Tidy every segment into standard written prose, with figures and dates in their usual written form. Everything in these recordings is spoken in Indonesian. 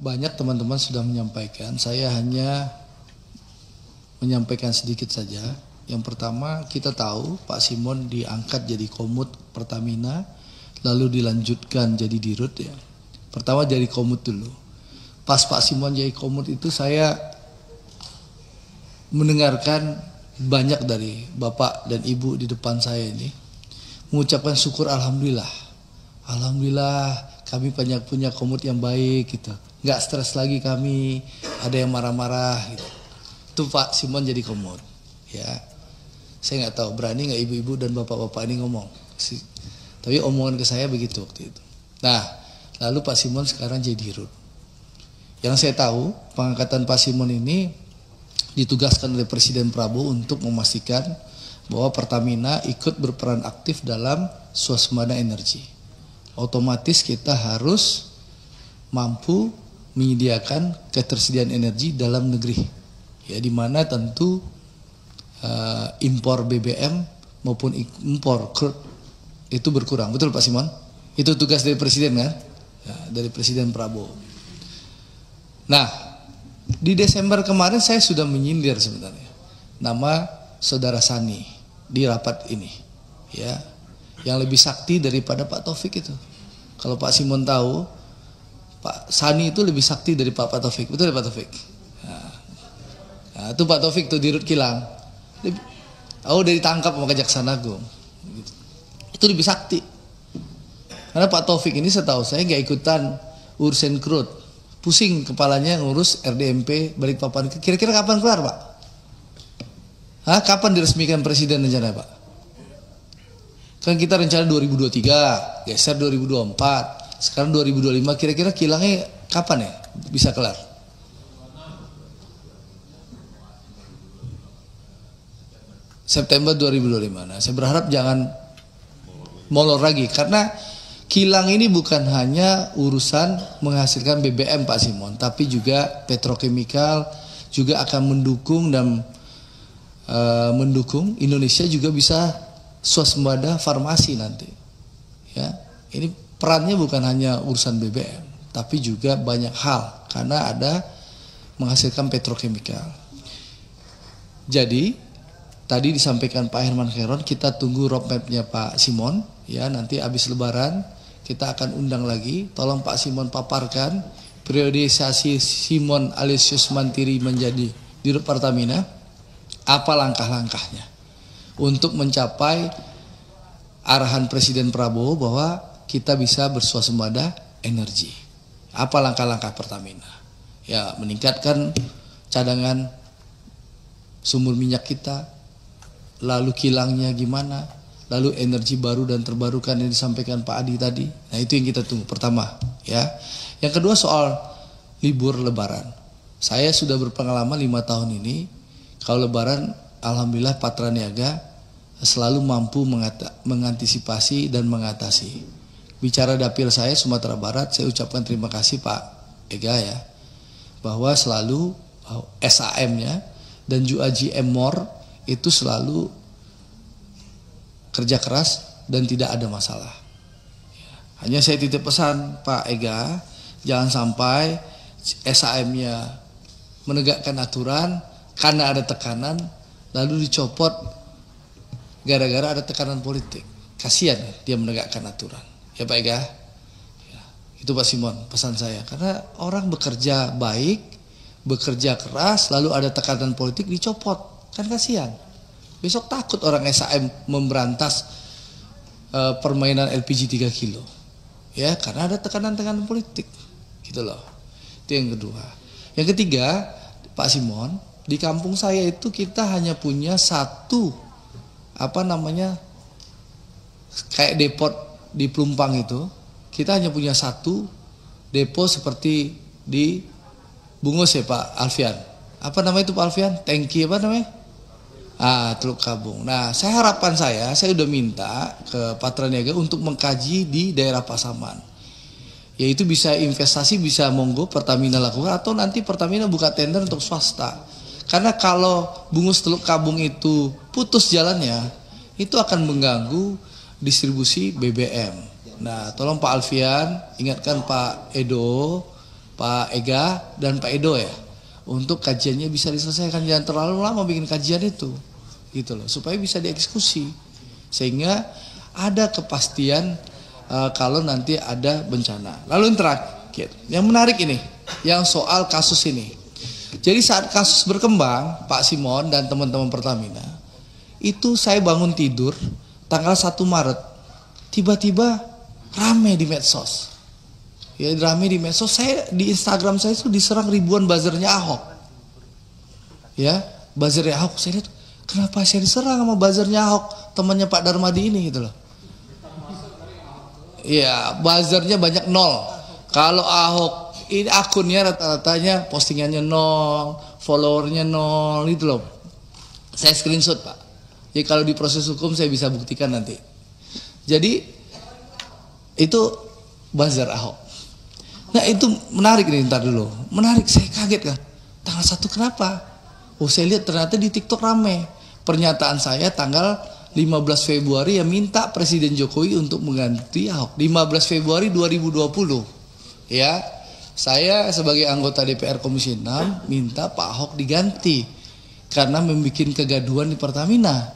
Banyak teman-teman sudah menyampaikan, saya hanya menyampaikan sedikit saja. Yang pertama, kita tahu Pak Simon diangkat jadi Komut Pertamina, lalu dilanjutkan jadi Dirut ya. Pertama jadi Komut dulu. Pas Pak Simon jadi Komut itu saya mendengarkan banyak dari Bapak dan Ibu di depan saya ini mengucapkan syukur alhamdulillah. Alhamdulillah kami banyak punya komut yang baik gitu. Nggak stres lagi kami, ada yang marah-marah gitu. Itu Pak Simon jadi komut. Ya. Saya nggak tahu berani nggak ibu-ibu dan bapak-bapak ini ngomong. Tapi omongan ke saya begitu waktu itu. Nah, lalu Pak Simon sekarang jadi Dirut. Yang saya tahu, pengangkatan Pak Simon ini ditugaskan oleh Presiden Prabowo untuk memastikan bahwa Pertamina ikut berperan aktif dalam swasembada energi. Otomatis kita harus mampu menyediakan ketersediaan energi dalam negeri. Ya, di mana tentu impor BBM maupun impor crude itu berkurang. Betul Pak Simon? Itu tugas dari Presiden kan? Ya, dari Presiden Prabowo. Nah, di Desember kemarin saya sudah menyindir sebenarnya nama Saudara Sani di rapat ini. Ya, yang lebih sakti daripada Pak Taufik itu. Kalau Pak Simon tahu, Pak Sani itu lebih sakti dari Pak Taufik. Betul ya Pak Taufik? Nah, itu Pak Taufik tuh Dirut Kilang. Udah ditangkap sama Kejaksaan Agung. Itu lebih sakti. Karena Pak Taufik ini setahu saya nggak ikutan urusan crude. Pusing kepalanya ngurus RDMP Balikpapan. Kira-kira kapan kelar Pak? Kapan diresmikan Presiden rencananya Pak? Kan kita rencana 2023, geser 2024, sekarang 2025, kira-kira kilangnya kapan ya bisa kelar? September 2025. Nah, saya berharap jangan molor lagi, karena kilang ini bukan hanya urusan menghasilkan BBM Pak Simon, tapi juga petrokimikal juga akan mendukung dan mendukung Indonesia juga bisa swasembada farmasi nanti. Ya, ini perannya bukan hanya urusan BBM, tapi juga banyak hal karena ada menghasilkan petrokimikal. Jadi tadi disampaikan Pak Herman Khairot, kita tunggu roadmapnya Pak Simon. Ya, nanti habis Lebaran kita akan undang lagi. Tolong Pak Simon paparkan periodisasi Simon Alesius Mantiri menjadi Dirut Pertamina. Apa langkah-langkahnya untuk mencapai arahan Presiden Prabowo bahwa kita bisa berswasembada energi. Apa langkah-langkah Pertamina? Ya, meningkatkan cadangan sumber minyak kita, lalu kilangnya gimana, lalu energi baru dan terbarukan yang disampaikan Pak Adi tadi. Nah, itu yang kita tunggu pertama, ya. Yang kedua soal libur Lebaran. Saya sudah berpengalaman 5 tahun ini, kalau Lebaran alhamdulillah Patra Niaga selalu mampu mengantisipasi dan mengatasi. Bicara dapil saya Sumatera Barat, saya ucapkan terima kasih Pak Ega ya, bahwa selalu SAM-nya dan juga GM Mor itu selalu kerja keras dan tidak ada masalah. Hanya saya titip pesan Pak Ega, jangan sampai SAM-nya menegakkan aturan karena ada tekanan lalu dicopot gara-gara ada tekanan politik. Kasihan dia menegakkan aturan. Ya Pak Ega. Ya, itu Pak Simon pesan saya. Karena orang bekerja baik, bekerja keras, lalu ada tekanan politik dicopot. Kan kasihan. Besok takut orang SAM memberantas permainan LPG 3 kilo. Ya, karena ada tekanan-tekanan politik. Gitu loh. Itu yang kedua. Yang ketiga, Pak Simon, di kampung saya itu kita hanya punya satu kayak depot di Plumpang itu, kita hanya punya satu depo seperti di Bungus ya Pak Alfian. Apa namanya itu Pak Alfian? Tangki apa namanya? Teluk Kabung. Nah, harapan saya udah minta ke Patra Niaga untuk mengkaji di daerah Pasaman. Yaitu bisa investasi, bisa monggo Pertamina lakukan, atau nanti Pertamina buka tender untuk swasta. Karena kalau Bungus Teluk Kabung itu putus jalannya, itu akan mengganggu distribusi BBM. Nah, tolong Pak Alfian ingatkan Pak Edo Pak Ega dan Pak Edo ya, untuk kajiannya bisa diselesaikan, jangan terlalu lama bikin kajian itu, gitu loh, supaya bisa dieksekusi sehingga ada kepastian kalau nanti ada bencana. Lalu yang terakhir, yang menarik ini, yang soal kasus ini. Jadi saat kasus berkembang, Pak Simon dan teman-teman Pertamina, itu saya bangun tidur tanggal 1 Maret, tiba-tiba rame di medsos. Ya rame di medsos, saya di Instagram saya itu diserang ribuan buzzernya Ahok. Ya, buzzernya Ahok, saya lihat kenapa saya diserang sama buzzernya Ahok, temannya Pak Darmadi ini gitu loh. Ya, buzzernya banyak 0. Kalau Ahok ini akunnya rata-ratanya postingannya 0, followernya 0 gitu loh. Saya screenshot, Pak. Jadi kalau di proses hukum saya bisa buktikan nanti. Jadi itu buzzer Ahok. Nah itu menarik nih, ntar dulu. Menarik, saya kaget kan. Tanggal 1 kenapa? Oh saya lihat ternyata di TikTok rame. Pernyataan saya tanggal 15 Februari yang minta Presiden Jokowi untuk mengganti Ahok. 15 Februari 2020. Ya, saya sebagai anggota DPR Komisi 6 minta Pak Ahok diganti. Karena membuat kegaduhan di Pertamina.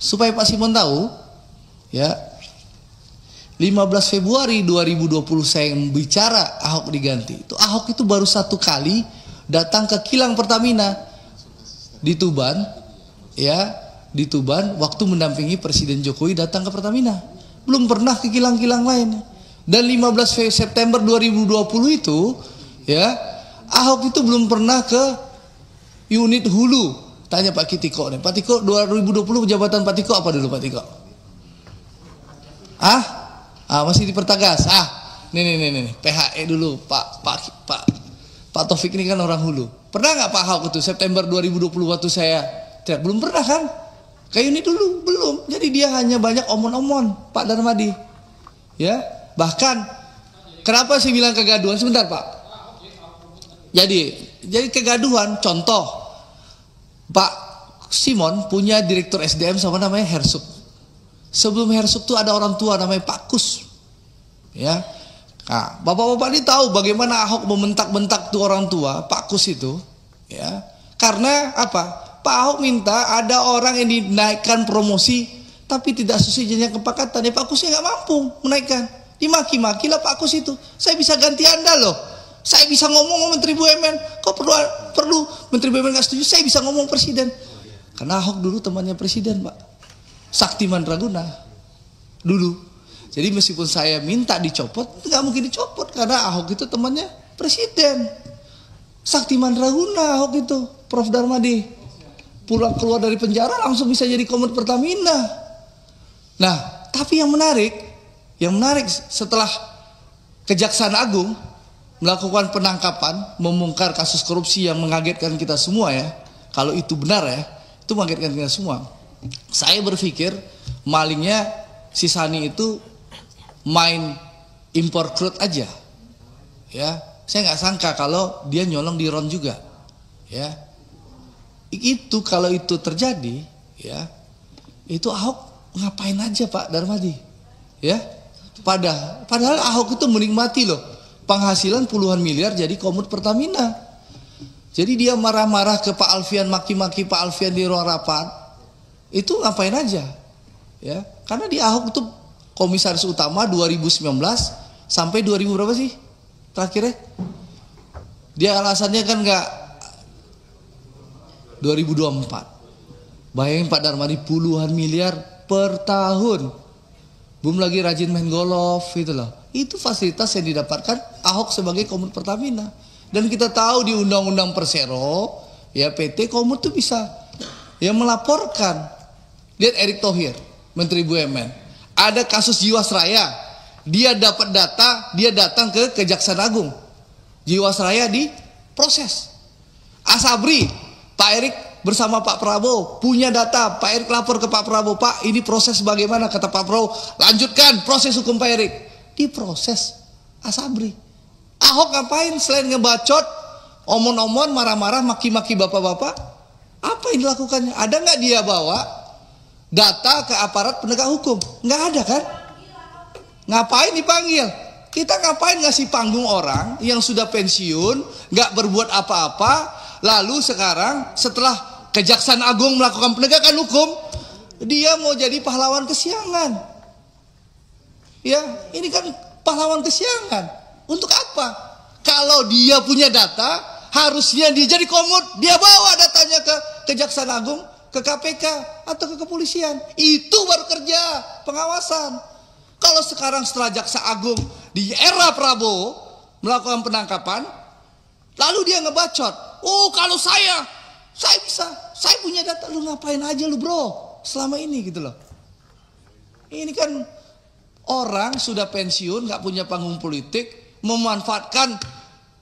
Supaya Pak Simon tahu, ya, 15 Februari 2020 saya yang bicara Ahok diganti. Itu Ahok itu baru 1 kali datang ke kilang Pertamina di Tuban, ya, di Tuban waktu mendampingi Presiden Jokowi datang ke Pertamina. Belum pernah ke kilang-kilang lain. Dan 15 September 2020 itu, ya, Ahok itu belum pernah ke unit hulu. Tanya Pak Kitiko nih, Pak Tiko 2020 jabatan Pak Tiko apa dulu Pak Tiko? Masih di Pertagas. Nih. PHE dulu, Pak Taufik ini kan orang hulu. Pernah nggak Pak Ahok itu September 2020 waktu saya? Belum pernah kan? Kayak ini dulu belum. Jadi dia hanya banyak omon-omon, Pak Darmadi. Ya, bahkan kenapa sih bilang kegaduhan? Sebentar Pak. Jadi kegaduhan. Contoh, Pak Simon punya direktur SDM sama namanya Hersuk. Sebelum Hersuk tuh ada orang tua namanya Pak Kus. Ya. Nah, bapak-bapak ini tahu bagaimana Ahok membentak-bentak tuh orang tua, Pak Kus itu, ya. Karena apa? Pak Ahok minta ada orang yang dinaikkan promosi tapi tidak sesuai jenjang kepangkatan. Ya Pak Kusnya nggak mampu menaikkan. Dimaki-maki lah Pak Kus itu. Saya bisa ganti Anda loh. Saya bisa ngomong sama Menteri BUMN. Kok perlu Menteri BUMN nggak setuju? Saya bisa ngomong Presiden. Karena Ahok dulu temannya Presiden, Pak. Saktiman Raguna dulu. Jadi meskipun saya minta dicopot, nggak mungkin dicopot karena Ahok itu temannya Presiden. Saktiman Raguna Ahok itu, Prof Darmadi. Pulang keluar dari penjara langsung bisa jadi Komod Pertamina. Nah, tapi yang menarik setelah Kejaksaan Agung melakukan penangkapan, membongkar kasus korupsi yang mengagetkan kita semua ya. Kalau itu benar ya, itu mengagetkan kita semua. Saya berpikir malingnya si Sani itu main impor crude aja, ya. Saya nggak sangka kalau dia nyolong di RON juga, ya. Itu kalau itu terjadi, ya, itu Ahok ngapain aja Pak Darmadi, ya. Padahal Ahok itu menikmati loh penghasilan puluhan miliar jadi Komod Pertamina. Jadi dia marah-marah ke Pak Alfian, maki-maki Pak Alfian di ruang rapat. Itu ngapain aja, ya? Karena di Ahok itu komisaris utama 2019 sampai 2000 berapa sih terakhirnya? Dia alasannya kan nggak 2024. Bayangin Pak Darmadi puluhan miliar per tahun, belum lagi rajin main golf gitu loh. Itu fasilitas yang didapatkan Ahok sebagai Komod Pertamina. Dan kita tahu di Undang-Undang Persero, ya PT Komod tuh bisa yang melaporkan. Lihat Erick Thohir, Menteri BUMN. Ada kasus Jiwasraya. Dia dapat data, dia datang ke Kejaksaan Agung. Jiwasraya diproses. Asabri, Pak Erick bersama Pak Prabowo punya data. Pak Erick lapor ke Pak Prabowo, Pak ini proses bagaimana? Kata Pak Prabowo, lanjutkan proses hukum Pak Erick. Diproses Asabri. Ahok ngapain selain ngebacot, omon-omon, marah-marah, maki-maki bapak-bapak? Apa yang dilakukannya? Ada nggak dia bawa data ke aparat penegak hukum? Nggak ada kan? Ngapain dipanggil? Kita ngapain ngasih panggung orang yang sudah pensiun, nggak berbuat apa-apa, lalu sekarang setelah Kejaksaan Agung melakukan penegakan hukum, dia mau jadi pahlawan kesiangan. Ya, ini kan pahlawan kesiangan. Untuk apa? Kalau dia punya data, harusnya dia jadi komut, dia bawa datanya ke Kejaksaan Agung, ke KPK atau ke kepolisian. Itu baru kerja pengawasan. Kalau sekarang setelah Jaksa Agung di era Prabowo melakukan penangkapan, lalu dia ngebacot. Oh, kalau saya bisa, saya punya data. Lu ngapain aja lu bro selama ini gitu loh. Ini kan orang sudah pensiun, nggak punya panggung politik, memanfaatkan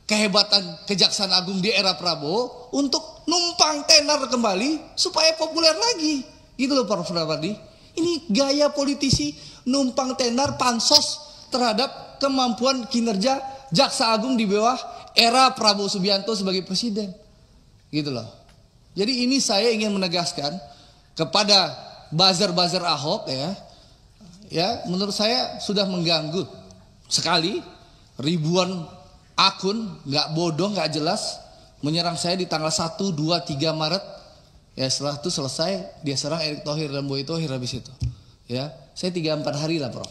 kehebatan Kejaksaan Agung di era Prabowo untuk numpang tenar kembali supaya populer lagi. Gitu loh Prof. Rawardi. Ini gaya politisi numpang tenar pansos terhadap kemampuan kinerja Jaksa Agung di bawah era Prabowo Subianto sebagai presiden. Gitu loh. Jadi ini saya ingin menegaskan kepada buzzer-buzzer Ahok ya, menurut saya sudah mengganggu sekali. Ribuan akun nggak bodoh, nggak jelas menyerang saya di tanggal 1, 2, 3 Maret. Ya setelah itu selesai dia serang Erick Thohir dan Boy Thohir habis itu. Ya, saya 3-4 hari lah Prof.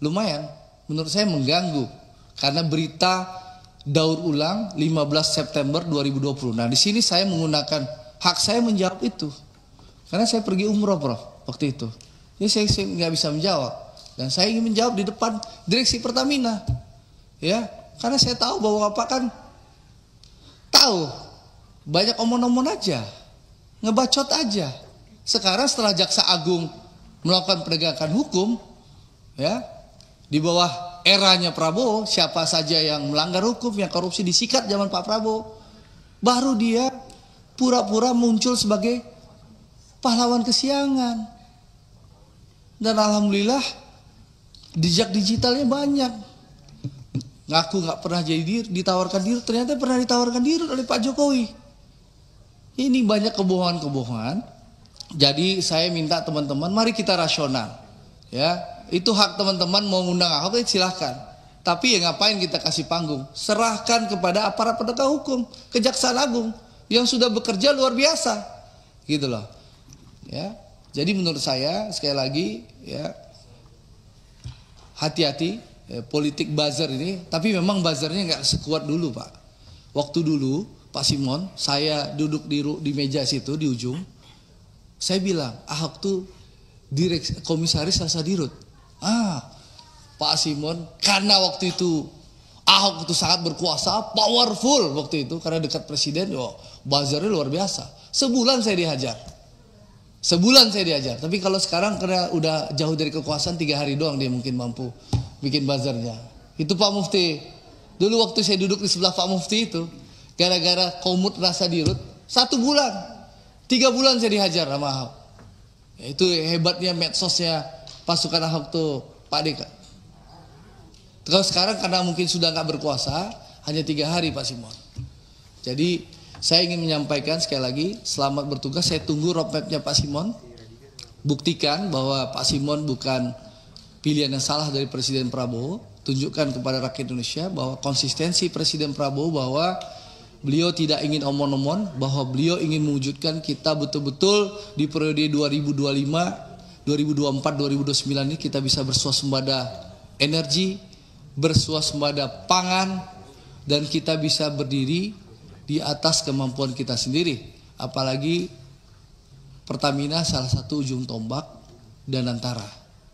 Lumayan, menurut saya mengganggu karena berita daur ulang 15 September 2020. Nah, di sini saya menggunakan hak saya menjawab itu. Karena saya pergi umroh Prof waktu itu. Jadi saya nggak bisa menjawab dan saya ingin menjawab di depan direksi Pertamina. Ya, karena saya tahu bahwa Bapak kan tahu banyak omong-omong aja. Ngebacot aja. Sekarang setelah Jaksa Agung melakukan penegakan hukum, ya di bawah eranya Prabowo, siapa saja yang melanggar hukum, yang korupsi disikat zaman Pak Prabowo, baru dia pura-pura muncul sebagai pahlawan kesiangan. Dan alhamdulillah jejak digitalnya banyak. Ngaku nggak pernah jadi ditawarkan diri, ternyata pernah ditawarkan diri oleh Pak Jokowi. Ini banyak kebohongan-kebohongan. Jadi saya minta teman-teman, mari kita rasional. Ya, itu hak teman-teman mau ngundang Ahok, silahkan. Tapi ya ngapain kita kasih panggung? Serahkan kepada aparat penegak hukum, Kejaksaan Agung yang sudah bekerja luar biasa, gitu loh. Ya, jadi menurut saya sekali lagi, ya hati-hati politik buzzer ini. Tapi memang buzzernya nggak sekuat dulu Pak. Waktu dulu Pak Simon, saya duduk di meja situ di ujung, saya bilang Ahok tuh komisaris rasa dirut. Pak Simon, karena waktu itu Ahok itu sangat berkuasa, powerful waktu itu karena dekat presiden, buzzernya luar biasa. Sebulan saya dihajar. Tapi kalau sekarang karena udah jauh dari kekuasaan, 3 hari doang dia mungkin mampu bikin buzzernya. Itu Pak Mufti. Dulu waktu saya duduk di sebelah Pak Mufti itu, gara-gara komut rasa dirut, 1 bulan, 3 bulan saya dihajar sama Ahok. Ya, itu hebatnya medsosnya pasukan Ahok tuh Pak Deka. Kalau sekarang karena mungkin sudah nggak berkuasa, hanya 3 hari Pak Simon. Jadi saya ingin menyampaikan sekali lagi, selamat bertugas. Saya tunggu roadmapnya Pak Simon. Buktikan bahwa Pak Simon bukan pilihan yang salah dari Presiden Prabowo. Tunjukkan kepada rakyat Indonesia bahwa konsistensi Presiden Prabowo, bahwa beliau tidak ingin omon-omon, bahwa beliau ingin mewujudkan kita betul-betul di periode 2025, 2024, 2029 ini kita bisa bersuasembada energi, bersuasembada pangan, dan kita bisa berdiri di atas kemampuan kita sendiri. Apalagi Pertamina salah satu ujung tombak dan antara.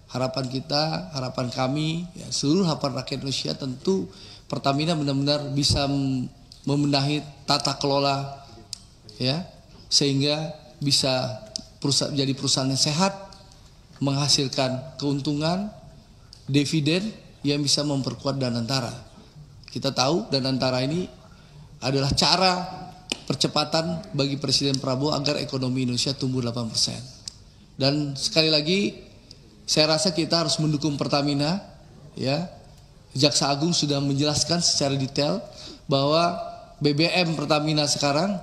Harapan kita, harapan kami, ya, seluruh harapan rakyat Indonesia tentu Pertamina benar-benar bisa membenahi tata kelola, ya, sehingga bisa menjadi perusahaan yang sehat, menghasilkan keuntungan, dividen yang bisa memperkuat Danantara. Kita tahu Danantara ini adalah cara percepatan bagi Presiden Prabowo agar ekonomi Indonesia tumbuh 8%. Dan sekali lagi saya rasa kita harus mendukung Pertamina, ya. Jaksa Agung sudah menjelaskan secara detail bahwa BBM Pertamina sekarang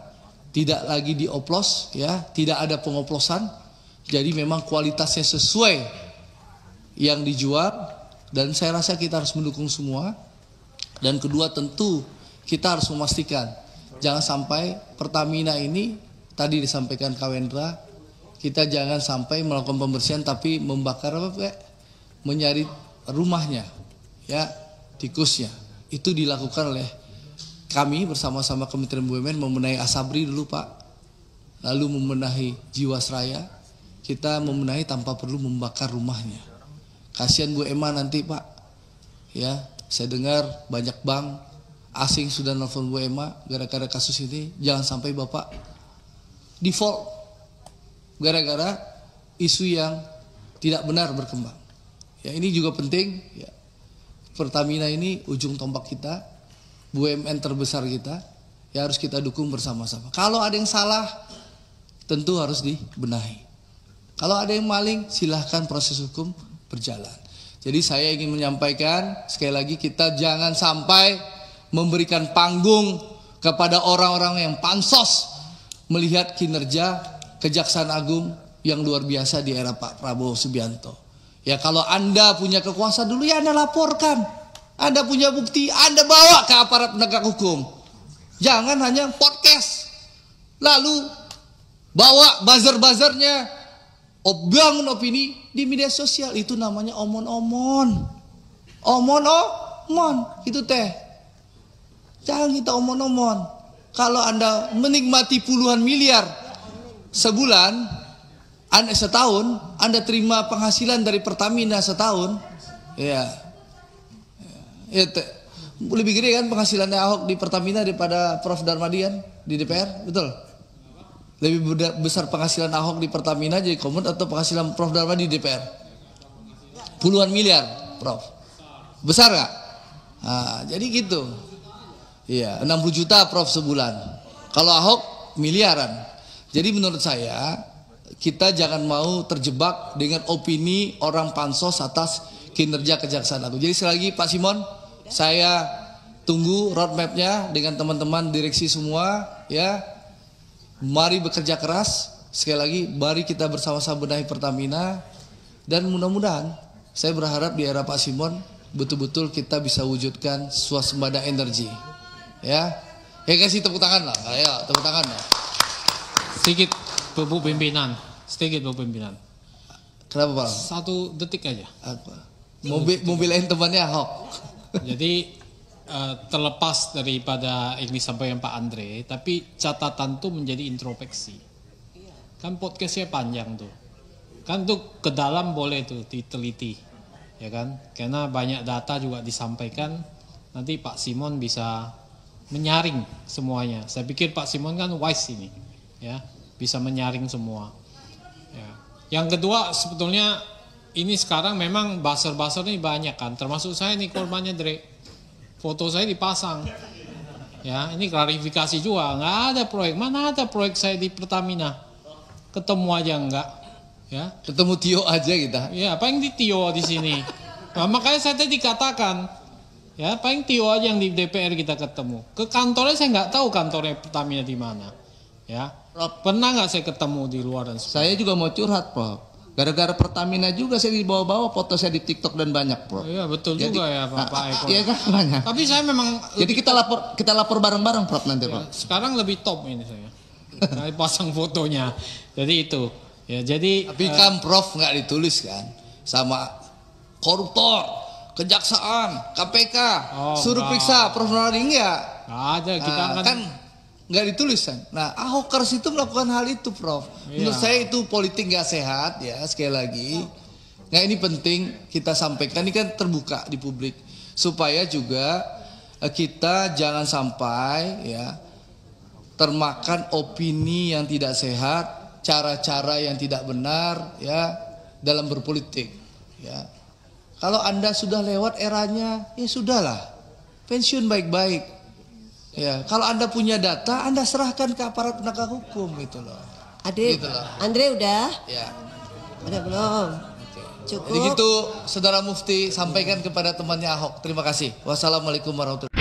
tidak lagi dioplos, ya, tidak ada pengoplosan. Jadi memang kualitasnya sesuai yang dijual Dan saya rasa kita harus mendukung semua. Dan kedua tentu kita harus memastikan jangan sampai Pertamina ini tadi disampaikan Kak Wendra, kita jangan sampai melakukan pembersihan tapi membakar menyari rumahnya, ya, tikusnya. Itu dilakukan oleh kami bersama-sama Kementerian BUMN membenahi Asabri dulu Pak, lalu membenahi Jiwasraya, kita membenahi tanpa perlu membakar rumahnya. Kasihan Bu Emma nanti Pak, ya, saya dengar banyak bank asing sudah nelfon Bu Emma gara-gara kasus ini, jangan sampai Bapak default gara-gara isu yang tidak benar berkembang. Ya, ini juga penting, ya. Pertamina ini ujung tombak kita, BUMN terbesar kita, ya harus kita dukung bersama-sama. Kalau ada yang salah, tentu harus dibenahi. Kalau ada yang maling, silahkan proses hukum berjalan. Jadi saya ingin menyampaikan, sekali lagi kita jangan sampai memberikan panggung kepada orang-orang yang pansos melihat kinerja Kejaksaan Agung yang luar biasa di era Pak Prabowo Subianto. Ya kalau Anda punya kekuasaan dulu ya Anda laporkan. Anda punya bukti, Anda bawa ke aparat penegak hukum. Jangan hanya podcast. Lalu bawa buzzer-buzzernya, bangun opini di media sosial. Itu namanya omon-omon. Omon-omon, itu teh. Jangan kita omon-omon. Kalau Anda menikmati puluhan miliar sebulan, setahun, Anda terima penghasilan dari Pertamina setahun, ya lebih gede kan penghasilannya Ahok di Pertamina daripada Prof Darmadian di DPR, betul? Lebih besar penghasilan Ahok di Pertamina jadi komut atau penghasilan Prof Darmadi di DPR? Puluhan miliar, Prof. Besar nggak? Nah, jadi gitu. Iya, 60 juta Prof sebulan. Kalau Ahok miliaran. Jadi menurut saya kita jangan mau terjebak dengan opini orang pansos atas kinerja Kejaksaan Agung. Jadi sekali lagi Pak Simon, saya tunggu roadmapnya dengan teman-teman direksi semua, ya. Mari bekerja keras. Sekali lagi, mari kita bersama-sama benahi Pertamina. Dan mudah-mudahan, saya berharap di era Pak Simon betul-betul kita bisa wujudkan swasembada energi. Ya, kasih tepuk tangan lah, ayo tepuk tangan lah. Sedikit Bu Pimpinan, Kenapa Pak? 1 detik aja. Apa? Mobilin temannya Ahok. Jadi terlepas daripada ini sampaikan Pak Andre, tapi catatan tuh menjadi introspeksi. Kan podcastnya panjang tuh, kan tuh ke dalam boleh tuh diteliti, ya kan? Karena banyak data juga disampaikan, nanti Pak Simon bisa menyaring semuanya. Saya pikir Pak Simon kan wise ini, ya, bisa menyaring semua. Ya. Yang kedua sebetulnya ini sekarang memang buzzer-buzzer ini banyak kan, termasuk saya nih korbannya Dre. Foto saya dipasang, ya ini klarifikasi juga, nggak ada proyek, mana ada proyek saya di Pertamina, ketemu aja enggak, ya. Ketemu Tio aja kita. Ya paling di Tio di sini, nah, makanya saya tadi katakan, ya paling Tio aja yang di DPR kita ketemu, ke kantornya saya nggak tahu kantornya Pertamina di mana, ya. Pernah nggak saya ketemu di luar dan sebagainya. Saya juga mau curhat, Prof. Gara-gara Pertamina juga saya dibawa-bawa foto saya di TikTok dan banyak, Prof. Iya betul. Jadi, juga ya Pak Eko. Iya kan banyak. Tapi saya memang. Jadi kita lapor bareng-bareng, Prof, nanti, Prof. Ya, sekarang lebih top ini saya. Saya pasang fotonya. Jadi itu. Ya jadi. Tapi kan Prof nggak ditulis kan sama koruptor, kejaksaan, KPK, suruh periksa Prof Nurdin ya. Nggak ada kita kan nggak ditulis kan. Nah, Ahokers itu melakukan hal itu, Prof. Menurut saya itu politik nggak sehat, ya, sekali lagi. Nah, ini penting kita sampaikan, ini kan terbuka di publik supaya juga kita jangan sampai ya termakan opini yang tidak sehat, cara-cara yang tidak benar ya dalam berpolitik, ya. Kalau Anda sudah lewat eranya, ya sudahlah. Pensiun baik-baik. Ya, kalau Anda punya data, Anda serahkan ke aparat penegak hukum gitu loh. Adik, gitu loh. Andre udah? Ya. Udah belum? Oke. Cukup. Jadi gitu, Saudara Mufti sampaikan kepada temannya Ahok. Terima kasih. Wassalamualaikum warahmatullahi wabarakatuh.